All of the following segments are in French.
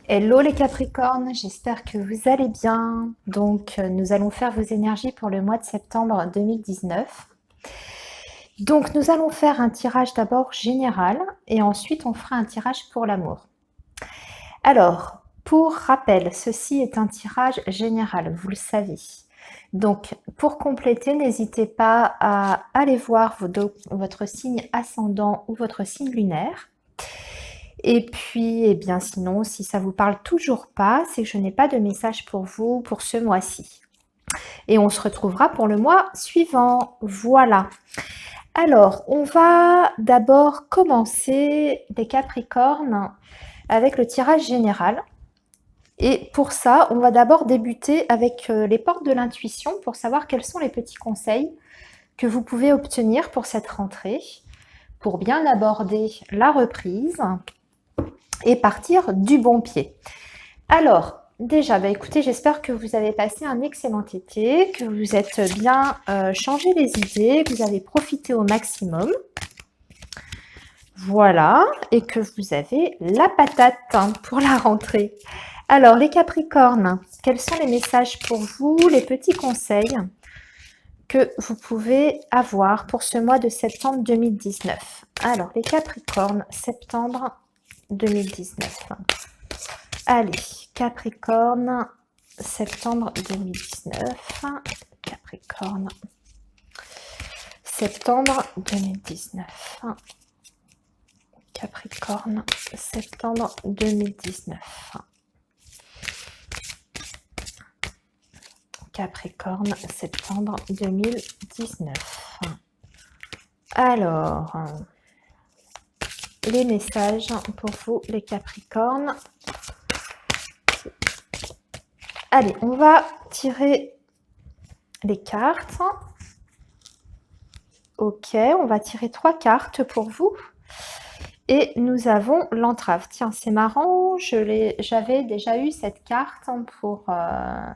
Hello les Capricornes, j'espère que vous allez bien. Donc, nous allons faire vos énergies pour le mois de septembre 2019. Donc, nous allons faire un tirage d'abord général et ensuite on fera un tirage pour l'amour. Alors, pour rappel, ceci est un tirage général, vous le savez. Donc, pour compléter, n'hésitez pas à aller voir votre signe ascendant ou votre signe lunaire. Et puis, eh bien, sinon, si ça vous parle toujours pas, c'est que je n'ai pas de message pour vous pour ce mois-ci. Et on se retrouvera pour le mois suivant. Voilà. Alors, on va d'abord commencer les Capricornes avec le tirage général. Et pour ça, on va d'abord débuter avec les portes de l'intuition pour savoir quels sont les petits conseils que vous pouvez obtenir pour cette rentrée, pour bien aborder la reprise et partir du bon pied. Alors, déjà, écoutez, j'espère que vous avez passé un excellent été, que vous êtes bien changé les idées, que vous avez profité au maximum. Voilà, et que vous avez la patate pour la rentrée. Alors, les Capricornes, quels sont les messages pour vous, les petits conseils que vous pouvez avoir pour ce mois de septembre 2019? Alors, les Capricornes, septembre 2019. Allez, Capricorne, septembre 2019. Capricorne, septembre 2019. Capricorne, septembre 2019. Capricorne, septembre 2019. Alors, les messages pour vous, les Capricornes. Allez, on va tirer les cartes. Ok, on va tirer 3 cartes pour vous. Et nous avons l'entrave. Tiens, c'est marrant, j'avais déjà eu cette carte pour un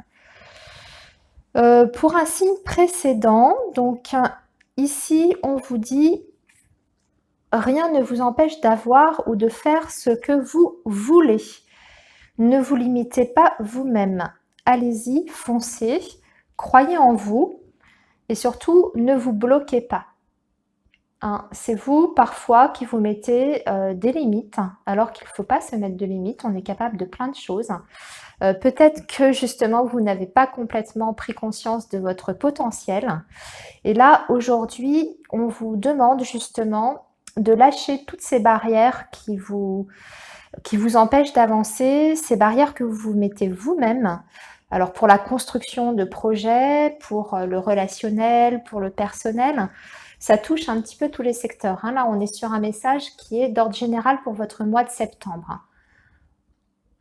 signe précédent. Donc, ici, on vous dit « Rien ne vous empêche d'avoir ou de faire ce que vous voulez. Ne vous limitez pas vous-même. Allez-y, foncez, croyez en vous et surtout, ne vous bloquez pas. » Hein, c'est vous, parfois, qui vous mettez des limites, alors qu'il ne faut pas se mettre de limites. On est capable de plein de choses. Peut-être que, justement, vous n'avez pas complètement pris conscience de votre potentiel. Et là, aujourd'hui, on vous demande, justement, de lâcher toutes ces barrières qui vous empêchent d'avancer, ces barrières que vous vous mettez vous-même. Alors, pour la construction de projets, pour le relationnel, pour le personnel, ça touche un petit peu tous les secteurs. Hein. Là, on est sur un message qui est d'ordre général pour votre mois de septembre.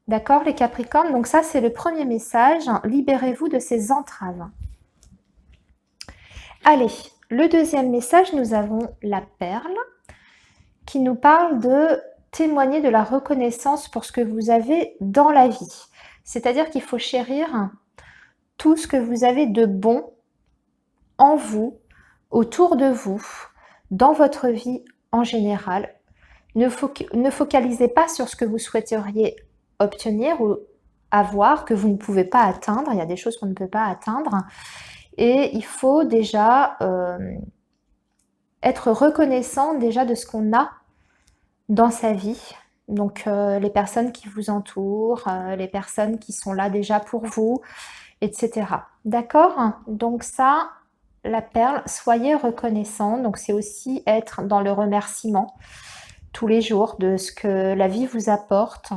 D'accord, les Capricornes? Donc ça, c'est le premier message. Libérez-vous de ces entraves. Allez, le deuxième message, nous avons la perle qui nous parle de témoigner de la reconnaissance pour ce que vous avez dans la vie. C'est-à-dire qu'il faut chérir tout ce que vous avez de bon en vous, autour de vous, dans votre vie en général. Ne focalisez pas sur ce que vous souhaiteriez obtenir ou avoir, que vous ne pouvez pas atteindre. Il y a des choses qu'on ne peut pas atteindre. Et il faut déjà être reconnaissant déjà de ce qu'on a dans sa vie. Donc les personnes qui vous entourent, les personnes qui sont là déjà pour vous, etc. D'accord? Donc ça, la perle, soyez reconnaissant. Donc c'est aussi être dans le remerciement tous les jours de ce que la vie vous apporte.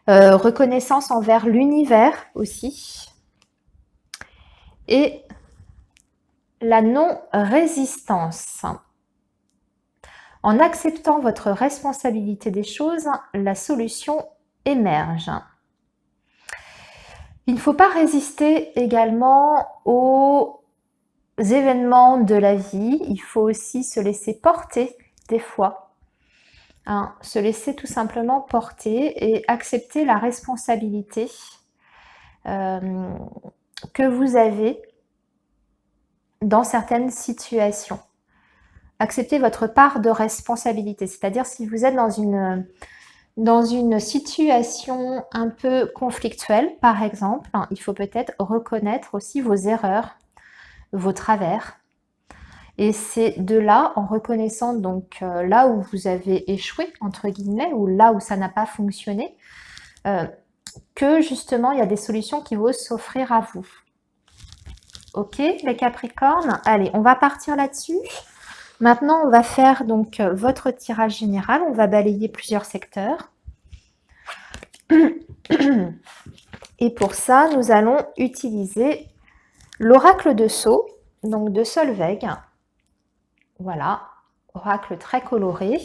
Reconnaissance envers l'univers aussi. Et la non-résistance. En acceptant votre responsabilité des choses, la solution émerge. Il ne faut pas résister également aux événements de la vie. Il faut aussi se laisser porter des fois. Hein, se laisser tout simplement porter et accepter la responsabilité que vous avez dans certaines situations. Acceptez votre part de responsabilité, c'est-à-dire si vous êtes dans une dans une situation un peu conflictuelle, par exemple, il faut peut-être reconnaître aussi vos erreurs, vos travers. Et c'est de là, en reconnaissant donc là où vous avez échoué, entre guillemets, ou là où ça n'a pas fonctionné, que justement il y a des solutions qui vont s'offrir à vous. Ok, les Capricornes? Allez, on va partir là-dessus. Maintenant, on va faire donc votre tirage général. On va balayer plusieurs secteurs. Et pour ça, nous allons utiliser l'oracle de Sceaux, donc de Solveig. Voilà, oracle très coloré.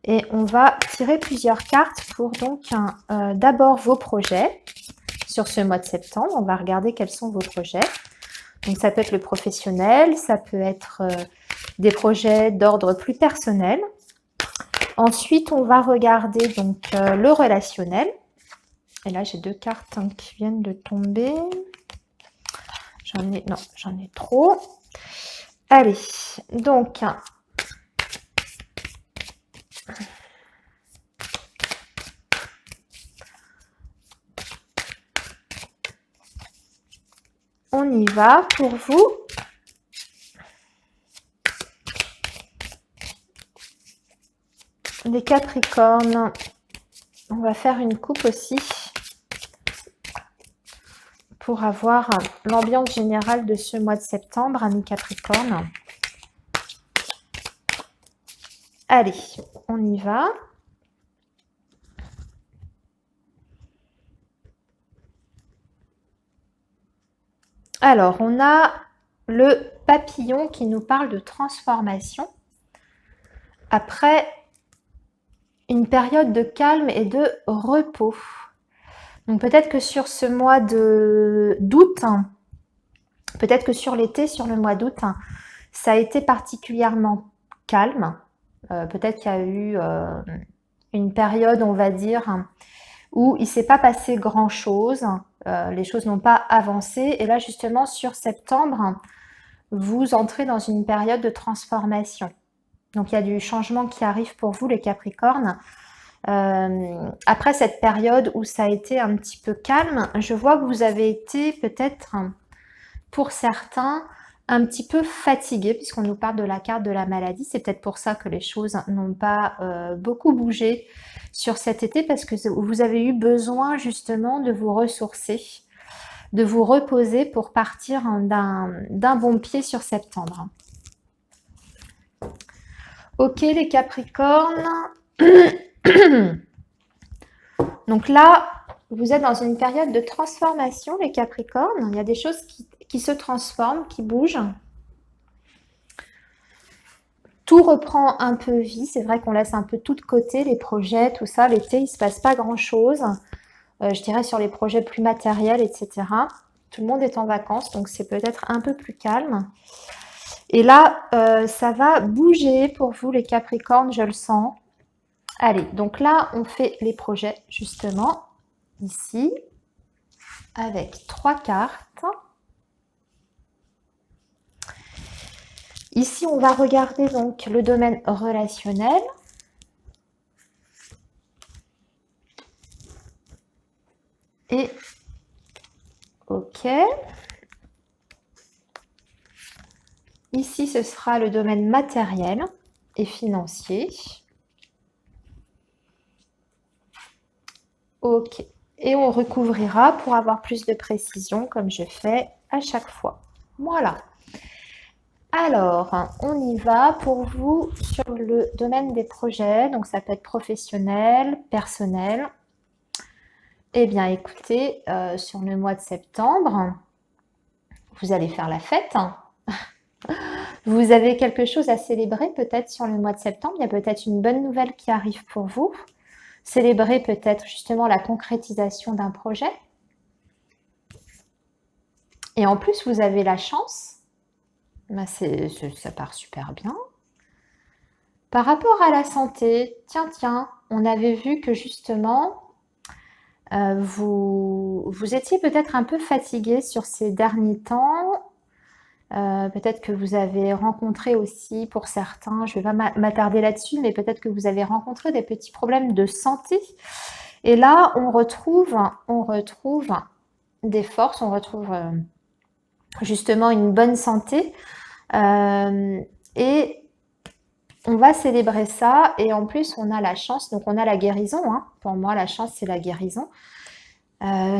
Et on va tirer plusieurs cartes pour donc d'abord vos projets sur ce mois de septembre. On va regarder quels sont vos projets. Donc ça peut être le professionnel, ça peut être des projets d'ordre plus personnel. Ensuite, on va regarder donc le relationnel. Et là, j'ai deux cartes qui viennent de tomber. J'en ai trop. Allez, donc on y va pour vous. Les Capricornes, on va faire une coupe aussi pour avoir l'ambiance générale de ce mois de septembre, amis Capricornes. Allez, on y va. Alors, on a le papillon qui nous parle de transformation après une période de calme et de repos. Donc peut-être que sur ce mois d'août, peut-être que sur l'été, sur le mois d'août, ça a été particulièrement calme. Peut-être qu'il y a eu une période, on va dire, où il ne s'est pas passé grand-chose. Les choses n'ont pas avancé. Et là, justement, sur septembre, vous entrez dans une période de transformation. Donc, il y a du changement qui arrive pour vous, les Capricornes. Après cette période où ça a été un petit peu calme, je vois que vous avez été peut-être, pour certains, un petit peu fatigué, puisqu'on nous parle de la carte de la maladie. C'est peut-être pour ça que les choses n'ont pas beaucoup bougé sur cet été, parce que vous avez eu besoin justement de vous ressourcer, de vous reposer pour partir d'un bon pied sur septembre. Ok, les Capricornes. Donc là, vous êtes dans une période de transformation, les Capricornes. Il y a des choses qui se transforment, qui bougent. Tout reprend un peu vie. C'est vrai qu'on laisse un peu tout de côté, les projets, tout ça. L'été, il ne se passe pas grand-chose. Je dirais sur les projets plus matériels, etc. Tout le monde est en vacances, donc c'est peut-être un peu plus calme. Et là, ça va bouger pour vous, les Capricornes, je le sens. Allez, donc là, on fait les projets, justement, ici, avec 3 cartes. Ici, on va regarder donc le domaine relationnel. Et, ok. Ici, ce sera le domaine matériel et financier. Ok. Et on recouvrira pour avoir plus de précision, comme je fais à chaque fois. Voilà. Alors, on y va pour vous sur le domaine des projets. Donc, ça peut être professionnel, personnel. Eh bien, écoutez, sur le mois de septembre, vous allez faire la fête. Vous avez quelque chose à célébrer peut-être sur le mois de septembre. Il y a peut-être une bonne nouvelle qui arrive pour vous. Célébrer peut-être justement la concrétisation d'un projet. Et en plus, vous avez la chance. Ben ça part super bien. Par rapport à la santé, tiens, on avait vu que justement, vous étiez peut-être un peu fatigué sur ces derniers temps. Peut-être que vous avez rencontré aussi, pour certains, je ne vais pas m'attarder là-dessus, mais peut-être que vous avez rencontré des petits problèmes de santé. Et là, on retrouve des forces, on retrouve justement une bonne santé. Et on va célébrer ça. Et en plus, on a la chance, donc on a la guérison. Hein. Pour moi, la chance, c'est la guérison.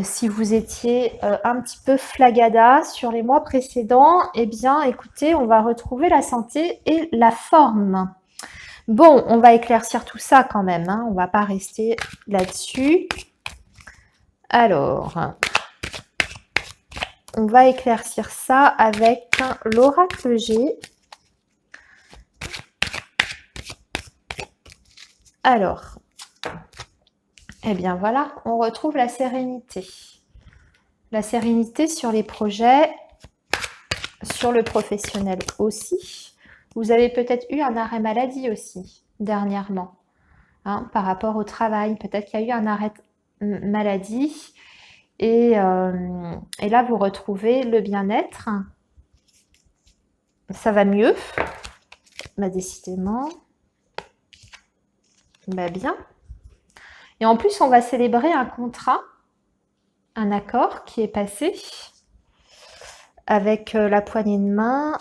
Si vous étiez un petit peu flagada sur les mois précédents, eh bien, écoutez, on va retrouver la santé et la forme. Bon, on va éclaircir tout ça quand même, hein. On va pas rester là-dessus. Alors, on va éclaircir ça avec l'oracle G. Alors, eh bien voilà, on retrouve la sérénité. La sérénité sur les projets, sur le professionnel aussi. Vous avez peut-être eu un arrêt maladie aussi, dernièrement, hein, par rapport au travail. Peut-être qu'il y a eu un arrêt maladie. Et là, vous retrouvez le bien-être. Ça va mieux, bah, décidément. Bah, bien. Et en plus, on va célébrer un contrat, un accord qui est passé avec la poignée de main.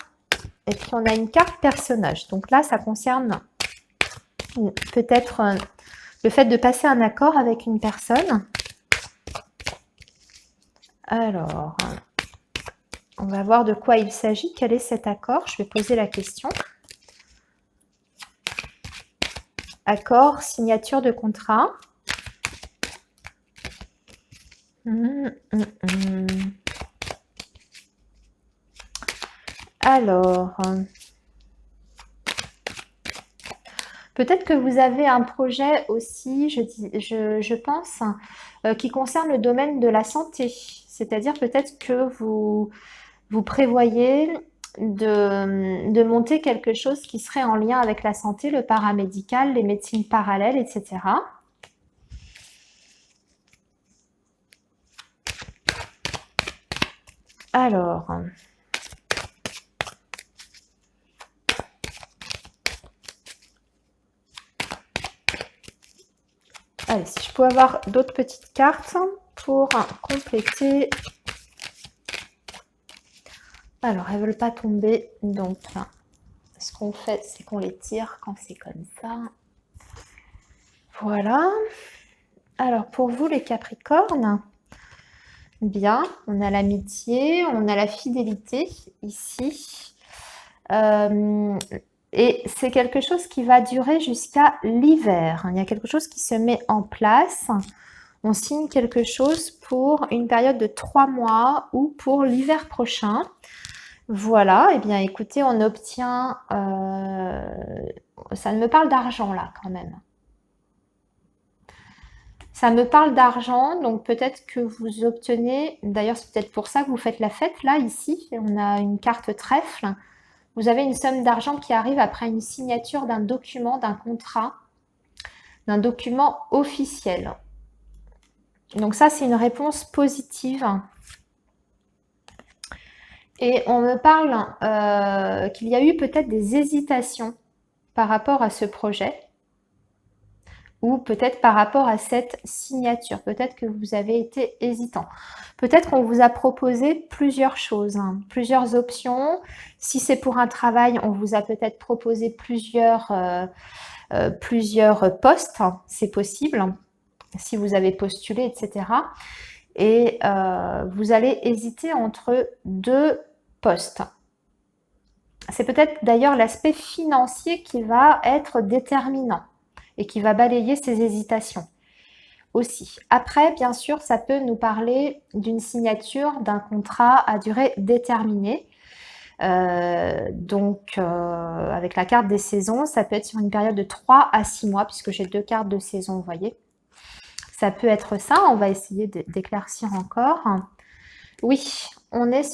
Et puis, on a une carte personnage. Donc là, ça concerne peut-être le fait de passer un accord avec une personne. Alors, on va voir de quoi il s'agit. Quel est cet accord? Je vais poser la question. Accord, signature de contrat. Alors, peut-être que vous avez un projet aussi, je pense, qui concerne le domaine de la santé. C'est-à-dire peut-être que vous prévoyez de monter quelque chose qui serait en lien avec la santé, le paramédical, les médecines parallèles, etc. Alors, allez, si je peux avoir d'autres petites cartes pour compléter. Alors, elles ne veulent pas tomber, donc ce qu'on fait, c'est qu'on les tire quand c'est comme ça. Voilà. Alors, pour vous, les Capricornes, bien, on a l'amitié, on a la fidélité ici. Et c'est quelque chose qui va durer jusqu'à l'hiver. Il y a quelque chose qui se met en place. On signe quelque chose pour une période de 3 mois ou pour l'hiver prochain. Voilà, eh bien écoutez, on obtient... ça me parle d'argent là quand même. Ça me parle d'argent, donc peut-être que vous obtenez... D'ailleurs, c'est peut-être pour ça que vous faites la fête là, ici. On a une carte trèfle. Vous avez une somme d'argent qui arrive après une signature d'un document, d'un contrat, d'un document officiel. Donc ça, c'est une réponse positive. Et on me parle qu'il y a eu peut-être des hésitations par rapport à ce projet ou peut-être par rapport à cette signature. Peut-être que vous avez été hésitant. Peut-être qu'on vous a proposé plusieurs choses, hein, plusieurs options. Si c'est pour un travail, on vous a peut-être proposé plusieurs postes, hein, c'est possible, hein, si vous avez postulé, etc. Et vous allez hésiter entre 2 postes. C'est peut-être d'ailleurs l'aspect financier qui va être déterminant et qui va balayer ces hésitations aussi. Après, bien sûr, ça peut nous parler d'une signature d'un contrat à durée déterminée. Donc, avec la carte des saisons, ça peut être sur une période de 3 à 6 mois, puisque j'ai 2 cartes de saison, vous voyez. Ça peut être ça, on va essayer d'éclaircir encore. Oui, on est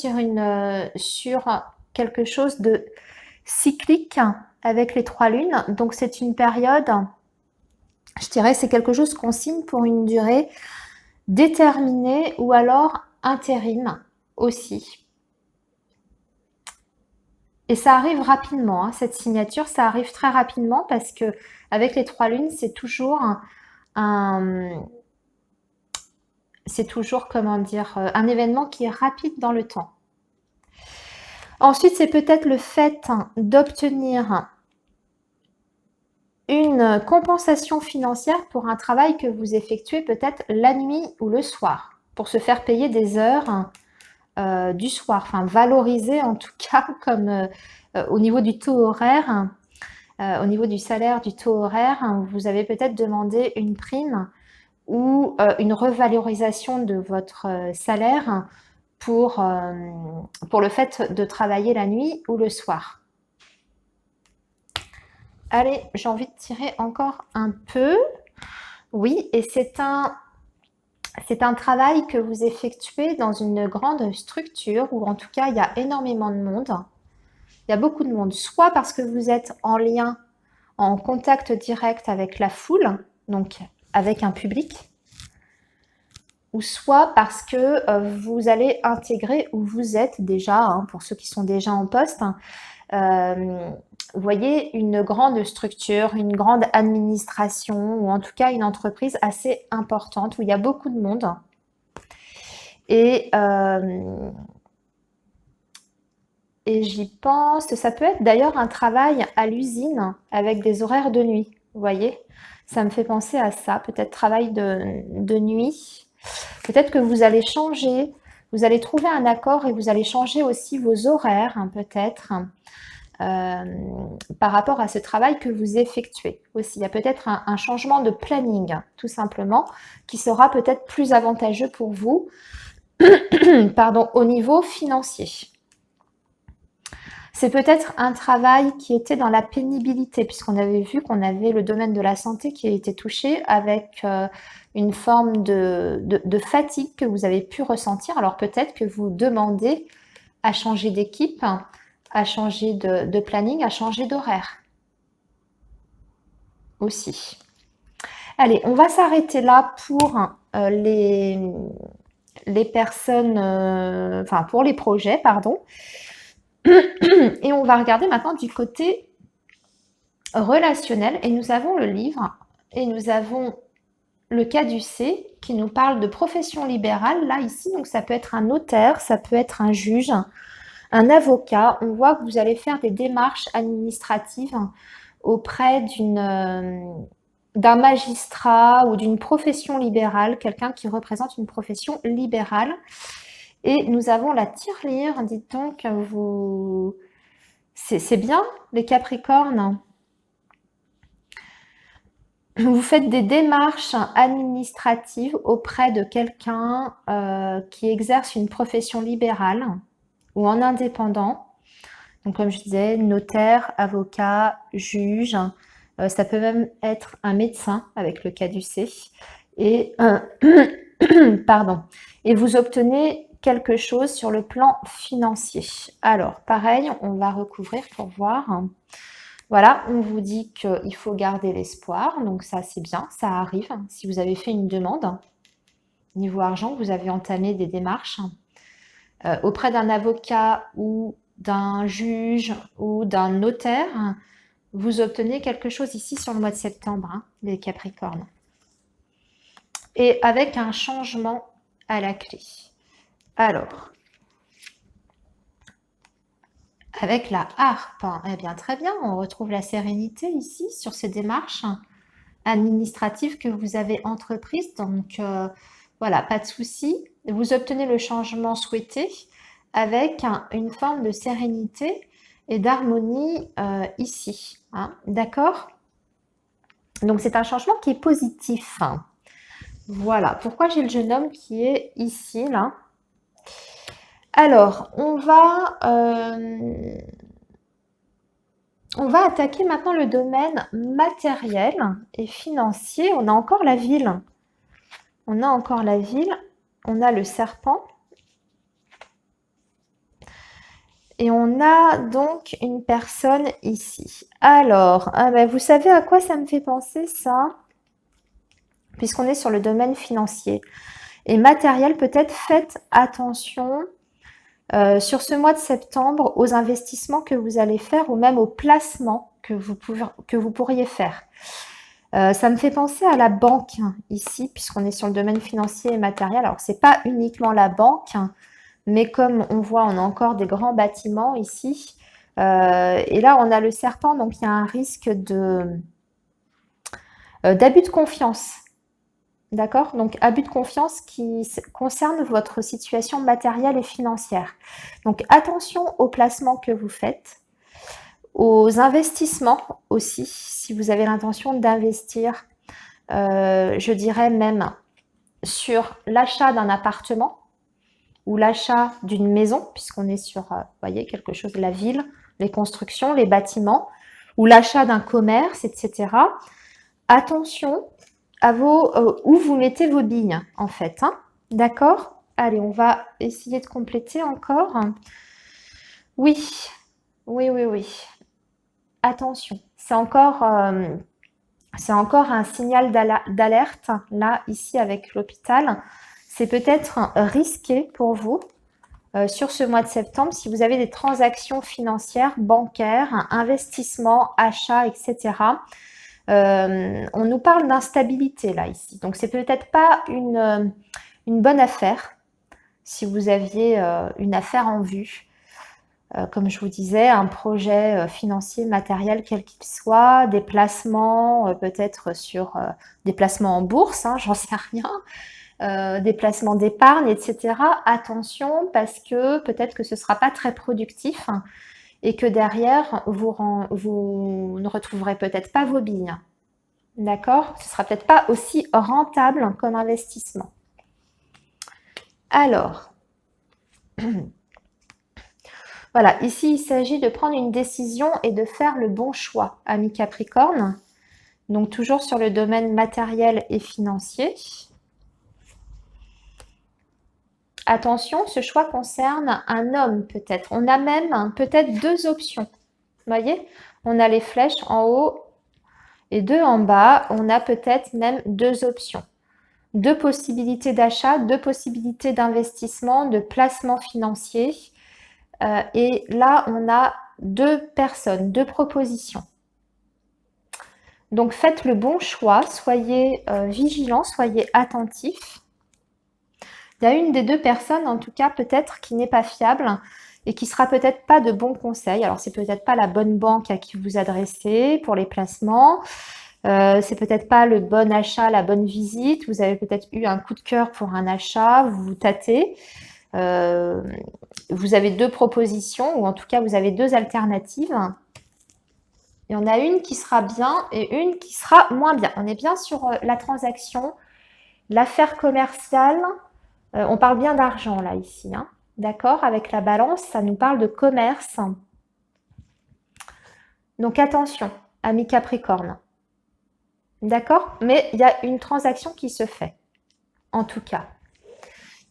sur quelque chose de cyclique avec les 3 lunes. Donc, c'est une période, je dirais, c'est quelque chose qu'on signe pour une durée déterminée ou alors intérim aussi. Et ça arrive rapidement, hein, cette signature, ça arrive très rapidement parce que avec les 3 lunes, c'est toujours un c'est toujours, comment dire, un événement qui est rapide dans le temps. Ensuite, c'est peut-être le fait d'obtenir une compensation financière pour un travail que vous effectuez peut-être la nuit ou le soir, pour se faire payer des heures du soir, enfin valoriser en tout cas comme au niveau du taux horaire, au niveau du salaire du taux horaire, vous avez peut-être demandé une prime ou une revalorisation de votre salaire pour le fait de travailler la nuit ou le soir. Allez, j'ai envie de tirer encore un peu. Oui, et c'est un travail que vous effectuez dans une grande structure où en tout cas il y a énormément de monde. Il y a beaucoup de monde, soit parce que vous êtes en lien, en contact direct avec la foule, donc avec un public, ou soit parce que vous allez intégrer où vous êtes déjà, hein, pour ceux qui sont déjà en poste, vous voyez, une grande structure, une grande administration, ou en tout cas une entreprise assez importante où il y a beaucoup de monde. Et j'y pense, ça peut être d'ailleurs un travail à l'usine avec des horaires de nuit, vous voyez. Ça me fait penser à ça, peut-être travail de nuit. Peut-être que vous allez changer, vous allez trouver un accord et vous allez changer aussi vos horaires, hein, peut-être, par rapport à ce travail que vous effectuez aussi. Il y a peut-être un changement de planning, tout simplement, qui sera peut-être plus avantageux pour vous, pardon, au niveau financier. C'est peut-être un travail qui était dans la pénibilité, puisqu'on avait vu qu'on avait le domaine de la santé qui a été touché avec une forme de fatigue que vous avez pu ressentir. Alors peut-être que vous demandez à changer d'équipe, à changer de planning, à changer d'horaire aussi. Allez, on va s'arrêter là pour les personnes, enfin pour les projets, pardon. Et on va regarder maintenant du côté relationnel. Et nous avons le livre et nous avons le caducée qui nous parle de profession libérale, là, ici. Donc, ça peut être un notaire, ça peut être un juge, un avocat. On voit que vous allez faire des démarches administratives auprès d'un magistrat ou d'une profession libérale, quelqu'un qui représente une profession libérale. Et nous avons la tirelire, dites donc, c'est bien, les Capricornes. Vous faites des démarches administratives auprès de quelqu'un qui exerce une profession libérale ou en indépendant. Donc, comme je disais, notaire, avocat, juge. Ça peut même être un médecin avec le caducée. Et, pardon. Et vous obtenez quelque chose sur le plan financier. Alors, pareil, on va recouvrir pour voir. Voilà, on vous dit qu'il faut garder l'espoir, donc ça c'est bien, ça arrive. Si vous avez fait une demande, niveau argent, vous avez entamé des démarches auprès d'un avocat ou d'un juge ou d'un notaire, vous obtenez quelque chose ici sur le mois de septembre, hein, les Capricornes. Et avec un changement à la clé. Alors, avec la harpe, eh bien très bien, on retrouve la sérénité ici sur ces démarches administratives que vous avez entreprises. Donc voilà, pas de souci. Vous obtenez le changement souhaité avec une forme de sérénité et d'harmonie ici. Hein, d'accord? Donc c'est un changement qui est positif. Voilà, pourquoi j'ai le jeune homme qui est ici, là? Alors, on va attaquer maintenant le domaine matériel et financier. On a encore la ville. On a encore la ville. On a le serpent. Et on a donc une personne ici. Alors, ben vous savez à quoi ça me fait penser, ça? Puisqu'on est sur le domaine financier. Et matériel, peut-être faites attention sur ce mois de septembre aux investissements que vous allez faire ou même aux placements que vous pourriez faire. Ça me fait penser à la banque ici, puisqu'on est sur le domaine financier et matériel. Alors, c'est pas uniquement la banque, mais comme on voit, on a encore des grands bâtiments ici. Et là, on a le serpent, donc il y a un risque d'abus de confiance. D'accord? Donc, abus de confiance qui concerne votre situation matérielle et financière. Donc, attention aux placements que vous faites, aux investissements aussi, si vous avez l'intention d'investir, je dirais même sur l'achat d'un appartement ou l'achat d'une maison, puisqu'on est sur, vous voyez, quelque chose de la ville, les constructions, les bâtiments, ou l'achat d'un commerce, etc. Attention à où vous mettez vos billes, en fait. Hein. D'accord? Allez, on va essayer de compléter encore. Oui, oui, oui, oui. Attention, c'est encore un signal d'alerte, là, ici, avec l'hôpital. C'est peut-être risqué pour vous sur ce mois de septembre si vous avez des transactions financières, bancaires, investissements, achats, etc. On nous parle d'instabilité là ici. Donc c'est peut-être pas une bonne affaire si vous aviez une affaire en vue. Comme je vous disais, un projet financier, matériel, quel qu'il soit, des placements, peut-être sur des placements en bourse, hein, j'en sais rien, des placements d'épargne, etc. Attention parce que peut-être que ce ne sera pas très productif hein, et que derrière, vous ne retrouverez peut-être pas vos billes. D'accord? Ce ne sera peut-être pas aussi rentable comme investissement. Alors, voilà, ici il s'agit de prendre une décision et de faire le bon choix, ami Capricorne. Donc toujours sur le domaine matériel et financier. Attention, ce choix concerne un homme peut-être. On a même peut-être deux options. Vous voyez? On a les flèches en haut et deux en bas. On a peut-être même deux options. Deux possibilités d'achat, deux possibilités d'investissement, de placement financier. Et là, on a deux personnes, deux propositions. Donc, faites le bon choix, soyez vigilants, soyez attentifs. Il y a une des deux personnes, en tout cas, peut-être qui n'est pas fiable et qui sera peut-être pas de bons conseils. Alors, c'est peut-être pas la bonne banque à qui vous adressez pour les placements. C'est peut-être pas le bon achat, la bonne visite. Vous avez peut-être eu un coup de cœur pour un achat, vous vous tâtez. Vous avez deux propositions, ou en tout cas, vous avez deux alternatives. Il y en a une qui sera bien et une qui sera moins bien. On est bien sur la transaction, l'affaire commerciale. On parle bien d'argent là, ici. Hein. D'accord? Avec la balance, ça nous parle de commerce. Donc attention, amis Capricorne. D'accord? Mais il y a une transaction qui se fait. En tout cas.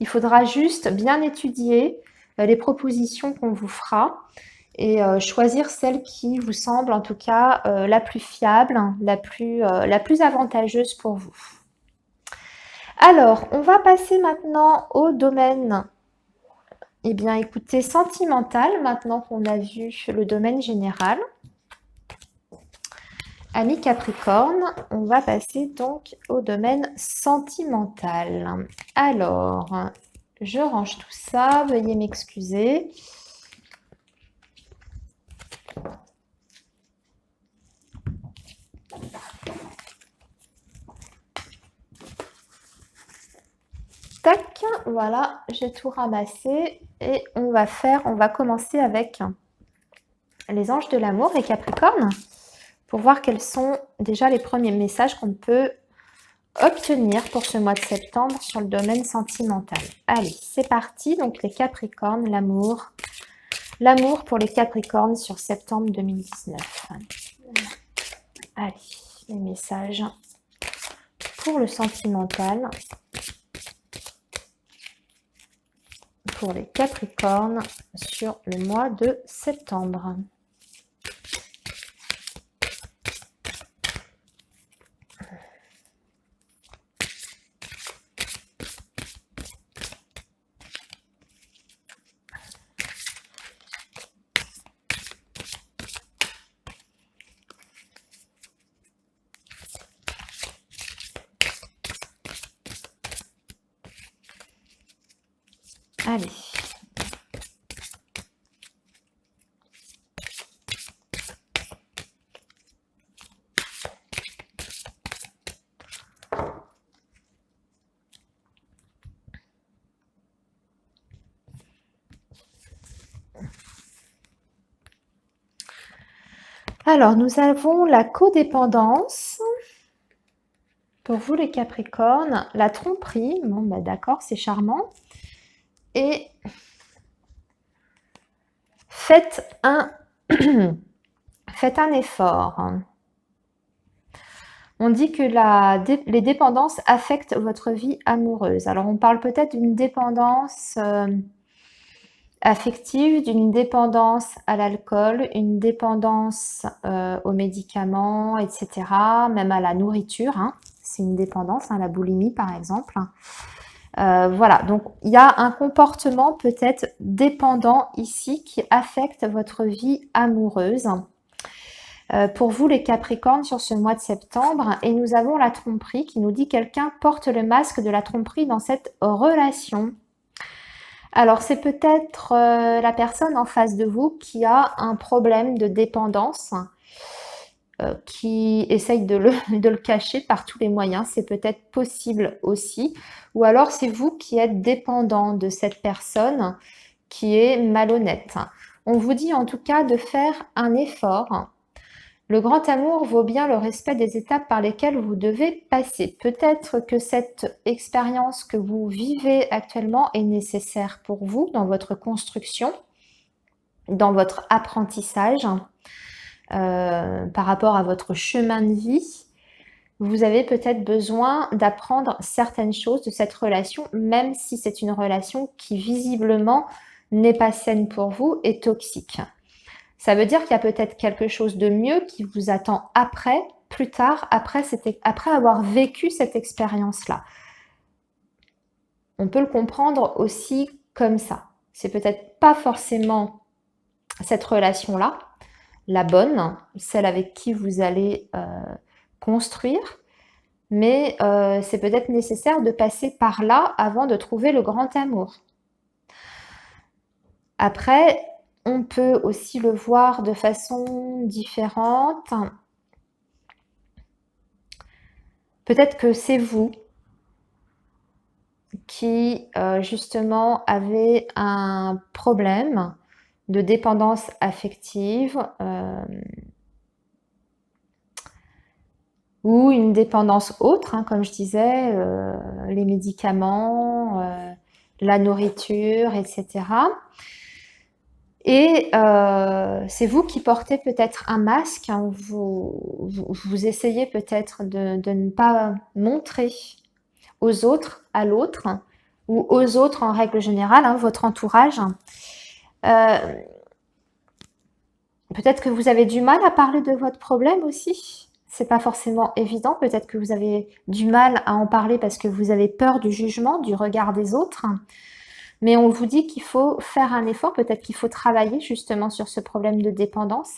Il faudra juste bien étudier les propositions qu'on vous fera et choisir celle qui vous semble en tout cas la plus fiable, la plus avantageuse pour vous. Alors, on va passer maintenant au domaine, eh bien écoutez, sentimental, maintenant qu'on a vu le domaine général. Amis Capricorne, on va passer donc au domaine sentimental. Alors, je range tout ça, veuillez m'excuser. Tac, voilà, j'ai tout ramassé et on va commencer avec les anges de l'amour et Capricorne pour voir quels sont déjà les premiers messages qu'on peut obtenir pour ce mois de septembre sur le domaine sentimental. Allez, c'est parti. Donc les Capricornes, l'amour. L'amour pour les Capricornes sur septembre 2019. Allez, les messages pour le sentimental. Pour les Capricornes sur le mois de septembre. Allez. Alors, nous avons la codépendance. Pour vous, les Capricornes, la tromperie. Bon, bah, d'accord, c'est charmant. Et faites un effort. On dit que les dépendances affectent votre vie amoureuse. Alors, on parle peut-être d'une dépendance affective, d'une dépendance à l'alcool, une dépendance aux médicaments, etc., même à la nourriture. Hein. C'est une dépendance, hein, la boulimie par exemple. Voilà, donc il y a un comportement peut-être dépendant ici qui affecte votre vie amoureuse. Pour vous les Capricornes sur ce mois de septembre, et nous avons la tromperie qui nous dit quelqu'un porte le masque de la tromperie dans cette relation. Alors c'est peut-être la personne en face de vous qui a un problème de dépendance, qui essaye de le cacher par tous les moyens, c'est peut-être possible aussi. Ou alors c'est vous qui êtes dépendant de cette personne qui est malhonnête. On vous dit en tout cas de faire un effort. Le grand amour vaut bien le respect des étapes par lesquelles vous devez passer. Peut-être que cette expérience que vous vivez actuellement est nécessaire pour vous dans votre construction, dans votre apprentissage, par rapport à votre chemin de vie. Vous avez peut-être besoin d'apprendre certaines choses de cette relation, même si c'est une relation qui visiblement n'est pas saine pour vous et toxique. Ça veut dire qu'il y a peut-être quelque chose de mieux qui vous attend après, plus tard, après avoir vécu cette expérience-là. On peut le comprendre aussi comme ça. C'est peut-être pas forcément cette relation-là, la bonne, celle avec qui vous allez construire, mais c'est peut-être nécessaire de passer par là avant de trouver le grand amour. Après, on peut aussi le voir de façon différente. Peut-être que c'est vous qui, justement, avez un problème de dépendance affective ou une dépendance autre, hein, comme je disais, les médicaments, la nourriture, etc. Et c'est vous qui portez peut-être un masque, hein, vous essayez peut-être de ne pas montrer aux autres, à l'autre, ou aux autres en règle générale, hein, votre entourage. Peut-être que vous avez du mal à parler de votre problème aussi. C'est pas forcément évident. Peut-être que vous avez du mal à en parler parce que vous avez peur du jugement, du regard des autres. Mais on vous dit qu'il faut faire un effort, peut-être qu'il faut travailler justement sur ce problème de dépendance.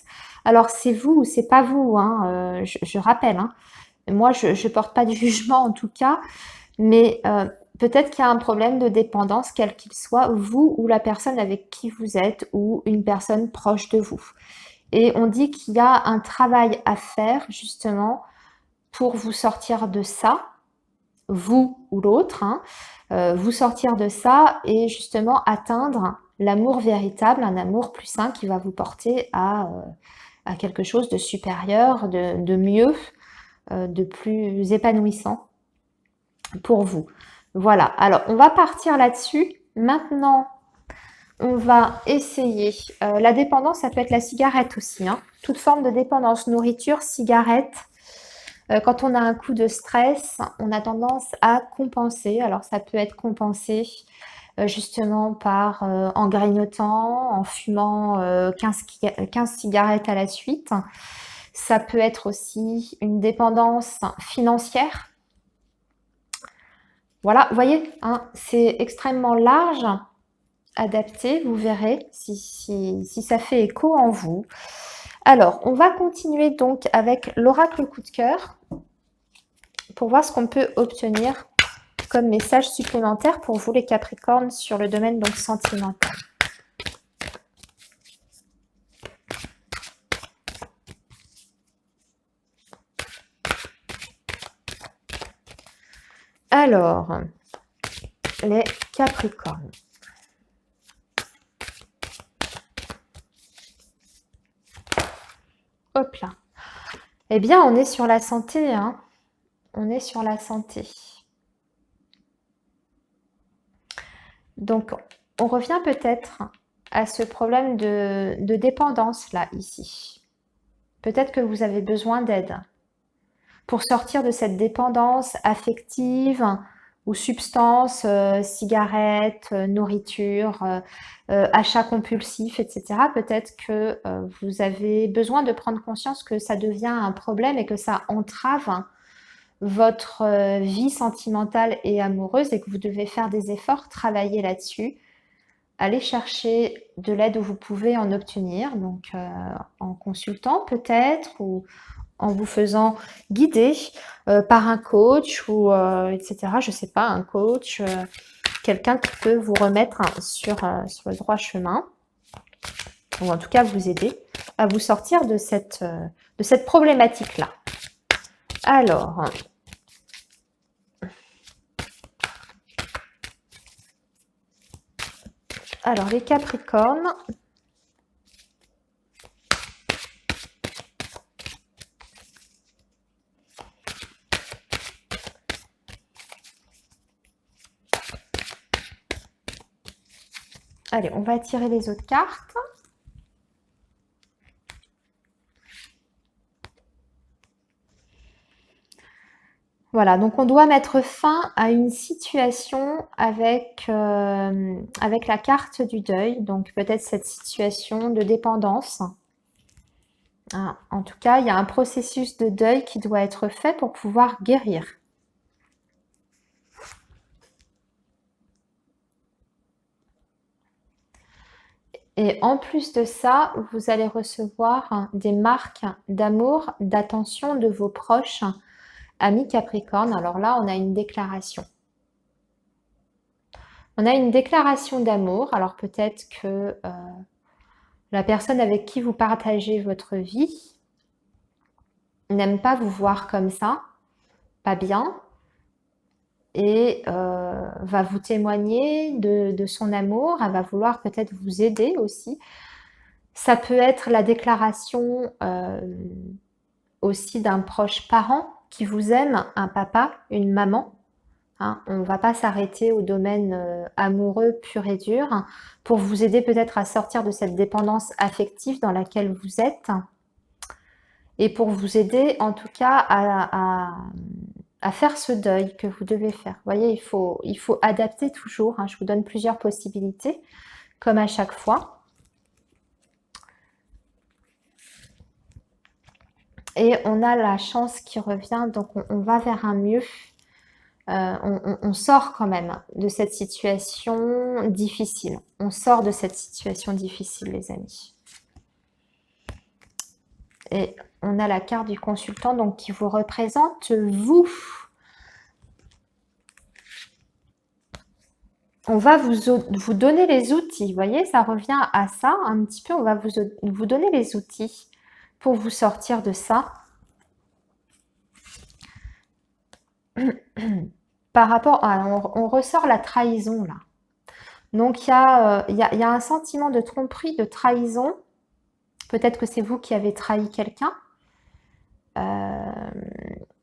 Alors c'est vous ou c'est pas vous, hein, je rappelle. Hein. Moi, je porte pas de jugement en tout cas, mais peut-être qu'il y a un problème de dépendance, quel qu'il soit, vous ou la personne avec qui vous êtes ou une personne proche de vous. Et on dit qu'il y a un travail à faire justement pour vous sortir de ça, vous ou l'autre, hein, vous sortir de ça et justement atteindre l'amour véritable, un amour plus sain qui va vous porter à quelque chose de supérieur, de mieux, de plus épanouissant pour vous. Voilà, alors on va partir là-dessus. Maintenant, on va essayer. La dépendance, ça peut être la cigarette aussi. Hein. Toute forme de dépendance, nourriture, cigarette. Quand on a un coup de stress, on a tendance à compenser. Alors ça peut être compensé justement par en grignotant, en fumant 15 cigarettes à la suite. Ça peut être aussi une dépendance financière. Voilà, vous voyez, hein, c'est extrêmement large, adapté, vous verrez si ça fait écho en vous. Alors, on va continuer donc avec l'oracle coup de cœur pour voir ce qu'on peut obtenir comme message supplémentaire pour vous les Capricornes sur le domaine donc sentimental? Alors, les Capricornes. Hop là. Eh bien, on est sur la santé, hein. On est sur la santé. Donc, on revient peut-être à ce problème de dépendance là, ici. Peut-être que vous avez besoin d'aide pour sortir de cette dépendance affective ou substance, cigarettes, nourriture, achats compulsifs, etc. Peut-être que vous avez besoin de prendre conscience que ça devient un problème et que ça entrave votre vie sentimentale et amoureuse et que vous devez faire des efforts, travailler là-dessus, aller chercher de l'aide où vous pouvez en obtenir, donc en consultant peut-être ou en vous faisant guider par un coach ou etc. Je sais pas, un coach, quelqu'un qui peut vous remettre sur le droit chemin ou en tout cas vous aider à vous sortir de cette problématique-là. Alors, les Capricornes. Allez, on va tirer les autres cartes. Voilà, donc on doit mettre fin à une situation avec la carte du deuil, donc peut-être cette situation de dépendance. Ah, en tout cas, il y a un processus de deuil qui doit être fait pour pouvoir guérir. Et en plus de ça, vous allez recevoir des marques d'amour, d'attention de vos proches, amis Capricorne. Alors là, on a une déclaration. On a une déclaration d'amour. Alors peut-être que la personne avec qui vous partagez votre vie n'aime pas vous voir comme ça, pas bien, et va vous témoigner de son amour. Elle va vouloir peut-être vous aider aussi. Ça peut être la déclaration aussi d'un proche parent qui vous aime, un papa, une maman. Hein, on ne va pas s'arrêter au domaine amoureux pur et dur pour vous aider peut-être à sortir de cette dépendance affective dans laquelle vous êtes et pour vous aider en tout cas à faire ce deuil que vous devez faire. Vous voyez, il faut adapter toujours. Hein, je vous donne plusieurs possibilités comme à chaque fois. Et on a la chance qui revient, donc on va vers un mieux. On sort quand même de cette situation difficile. On sort de cette situation difficile, les amis. Et on a la carte du consultant donc qui vous représente, vous. On va vous donner les outils. Vous voyez, ça revient à ça un petit peu. On va vous donner les outils pour vous sortir de ça. Par rapport à, on ressort la trahison là. Donc il y a un sentiment de tromperie, de trahison. Peut-être que c'est vous qui avez trahi quelqu'un.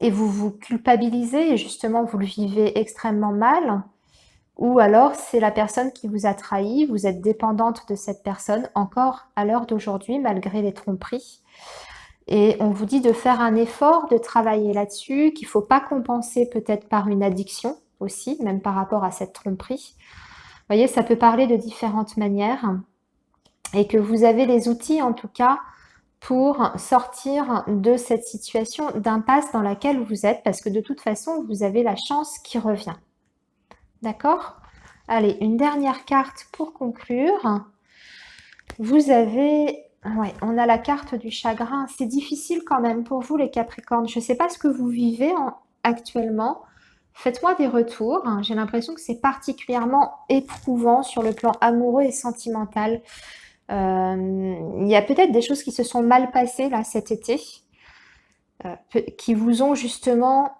Et vous vous culpabilisez et justement vous le vivez extrêmement mal. Ou alors c'est la personne qui vous a trahi, vous êtes dépendante de cette personne encore à l'heure d'aujourd'hui malgré les tromperies. Et on vous dit de faire un effort, de travailler là-dessus, qu'il ne faut pas compenser peut-être par une addiction aussi, même par rapport à cette tromperie. Vous voyez, ça peut parler de différentes manières et que vous avez les outils en tout cas pour sortir de cette situation d'impasse dans laquelle vous êtes parce que de toute façon, vous avez la chance qui revient. D'accord ? Allez, une dernière carte pour conclure. Vous avez... Ouais, on a la carte du chagrin. C'est difficile quand même pour vous les Capricornes. Je ne sais pas ce que vous vivez actuellement, Faites-moi des retours. J'ai l'impression que c'est particulièrement éprouvant sur le plan amoureux et sentimental. Il y a peut-être des choses qui se sont mal passées là cet été, qui vous ont justement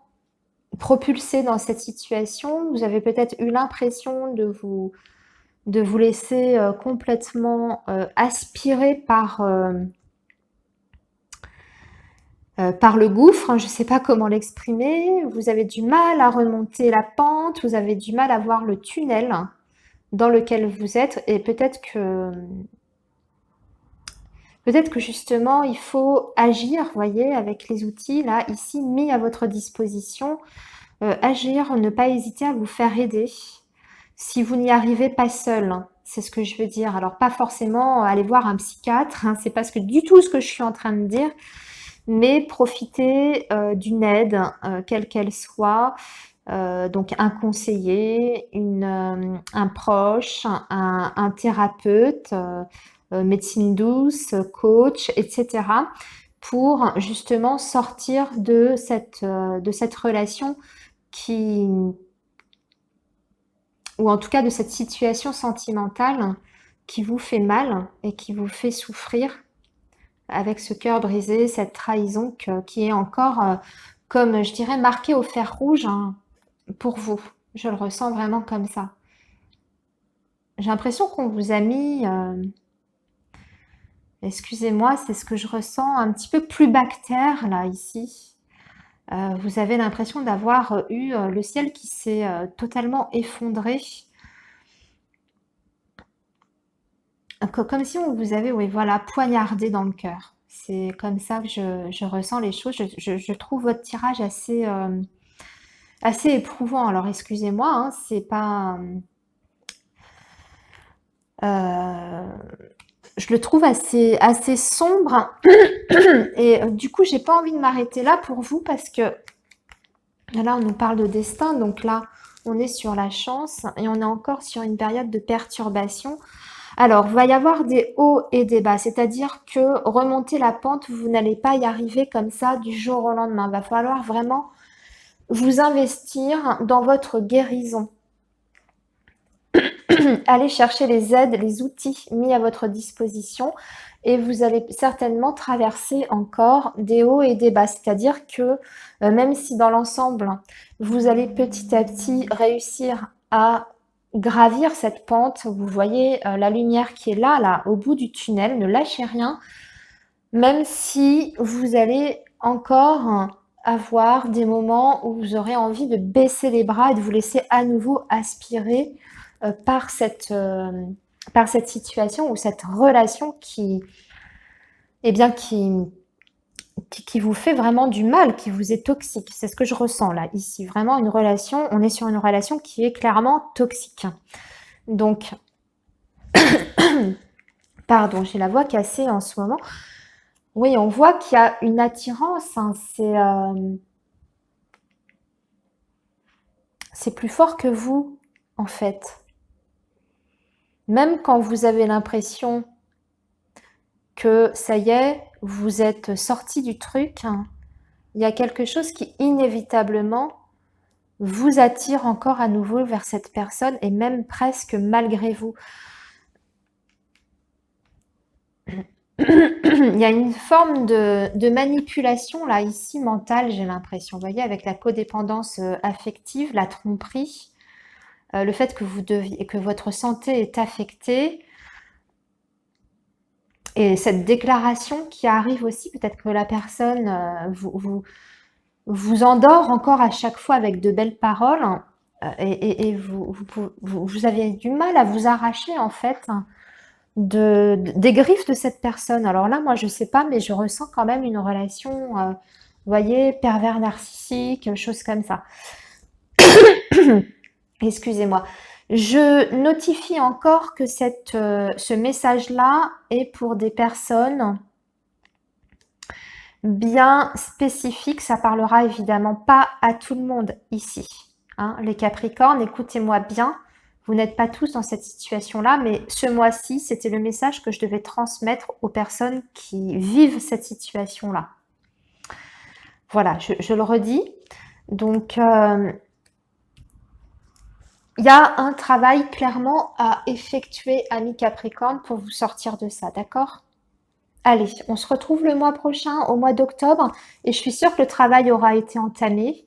propulsé dans cette situation. Vous avez peut-être eu l'impression de vous laisser complètement aspirer par le gouffre, hein, je ne sais pas comment l'exprimer. Vous avez du mal à remonter la pente, vous avez du mal à voir le tunnel dans lequel vous êtes, et peut-être que justement il faut agir, voyez, avec les outils là ici mis à votre disposition, agir, ne pas hésiter à vous faire aider si vous n'y arrivez pas seul, hein. C'est ce que je veux dire. Alors pas forcément aller voir un psychiatre, hein, c'est pas du tout ce que je suis en train de dire, mais profitez d'une aide, quelle qu'elle soit, donc un conseiller, un proche, un thérapeute, médecine douce, coach, etc., pour justement sortir de cette relation qui, ou en tout cas de cette situation sentimentale qui vous fait mal et qui vous fait souffrir, avec ce cœur brisé, cette trahison qui est encore, comme je dirais, marquée au fer rouge, hein, pour vous. Je le ressens vraiment comme ça. J'ai l'impression qu'on vous a mis, excusez-moi, c'est ce que je ressens, un petit peu plus bactère là, ici. Vous avez l'impression d'avoir eu le ciel qui s'est totalement effondré. Comme si on vous avait, oui, voilà, poignardé dans le cœur. C'est comme ça que je ressens les choses. Je trouve votre tirage assez éprouvant. Alors, excusez-moi, hein, c'est pas... je le trouve assez sombre. Et du coup, j'ai pas envie de m'arrêter là pour vous parce que là, on nous parle de destin. Donc là, on est sur la chance et on est encore sur une période de perturbation. Alors, il va y avoir des hauts et des bas, c'est-à-dire que remonter la pente, vous n'allez pas y arriver comme ça du jour au lendemain. Il va falloir vraiment vous investir dans votre guérison. Allez chercher les aides, les outils mis à votre disposition et vous allez certainement traverser encore des hauts et des bas. C'est-à-dire que même si dans l'ensemble, vous allez petit à petit réussir à gravir cette pente, vous voyez la lumière qui est là, au bout du tunnel, ne lâchez rien, même si vous allez encore avoir des moments où vous aurez envie de baisser les bras et de vous laisser à nouveau aspirer par cette situation ou cette relation eh bien, qui vous fait vraiment du mal, qui vous est toxique. C'est ce que je ressens là, ici. Vraiment une relation, on est sur une relation qui est clairement toxique. Donc, pardon, j'ai la voix cassée en ce moment. Oui, on voit qu'il y a une attirance, hein, c'est plus fort que vous, en fait. Même quand vous avez l'impression que ça y est, vous êtes sorti du truc, hein, il y a quelque chose qui inévitablement vous attire encore à nouveau vers cette personne et même presque malgré vous. Il y a une forme de manipulation là ici mentale, j'ai l'impression, vous voyez, avec la codépendance affective, la tromperie, le fait que votre santé est affectée, et cette déclaration qui arrive aussi, peut-être que la personne vous endort encore à chaque fois avec de belles paroles, et vous avez du mal à vous arracher en fait des griffes de cette personne. Alors là, moi je sais pas, mais je ressens quand même une relation, vous voyez, pervers narcissique, choses comme ça. Excusez-moi. Je notifie encore que ce message-là est pour des personnes bien spécifiques. Ça parlera évidemment pas à tout le monde ici, hein. Les Capricornes, écoutez-moi bien. Vous n'êtes pas tous dans cette situation-là, mais ce mois-ci, c'était le message que je devais transmettre aux personnes qui vivent cette situation-là. Voilà, je le redis. Donc, Il y a un travail clairement à effectuer, ami Capricorne, pour vous sortir de ça, d'accord? Allez, on se retrouve le mois prochain, au mois d'octobre, et je suis sûre que le travail aura été entamé,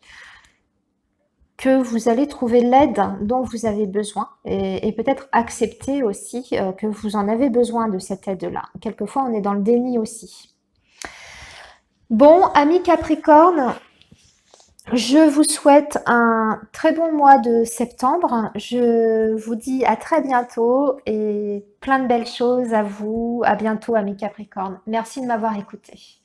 que vous allez trouver l'aide dont vous avez besoin, et peut-être accepter aussi que vous en avez besoin de cette aide-là. Quelquefois, on est dans le déni aussi. Bon, ami Capricorne, je vous souhaite un très bon mois de septembre. Je vous dis à très bientôt et plein de belles choses à vous. À bientôt, ami Capricorne. Merci de m'avoir écouté.